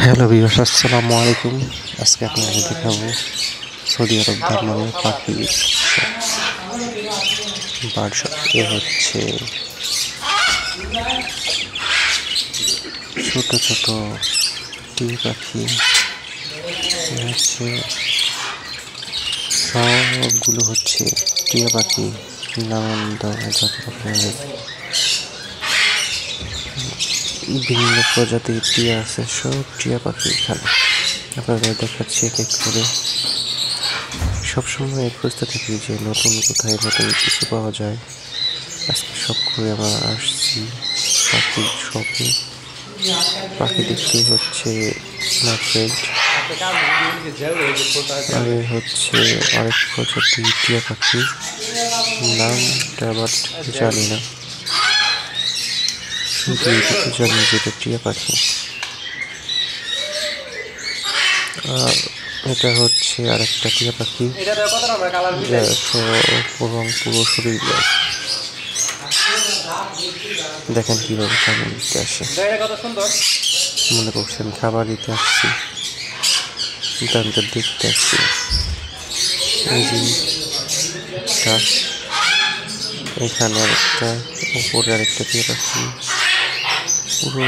Hello viewers, আসসালামু আলাইকুম। আজকে আপনাকে দেখাবো সৌদি আরব দামানের পাখি বার্ড শপ। এ হচ্ছে ছোট ছোট টিয়া পাখি, হচ্ছে সবগুলো হচ্ছে টিয়া পাখি। নানান ধরনের যত রকমের বিভিন্ন প্রজাতির টিয়া আছে, সব টিয়া পাখি এখানে আপনাদের দেখাচ্ছি এক এক করে। সবসময় খুঁজতে থাকি যে নতুন কোথায় নতুন কিছু পাওয়া যায়। আজকে সব করে আমরা আসছি পাখির শপে। পাখি দেখতে হচ্ছে নাফরেট, আর হচ্ছে আরেক প্রজাতি টিয়া পাখি, নামটা বাট জানি না, শুধু এটুকু জানি যে এটা টিয়া পাখি। আর এটা হচ্ছে আরেকটা টিয়া পাখি, পুরো শরীর দেখেন কিভাবে খাবার দিতে আসে। মনে করছেন খাবার দিতে আসছি, কিন্তু আমি তো দেখতে আসছি। এই যে এখানে আরেকটা, উপরে আরেকটা টিয়া পাখি, পুরো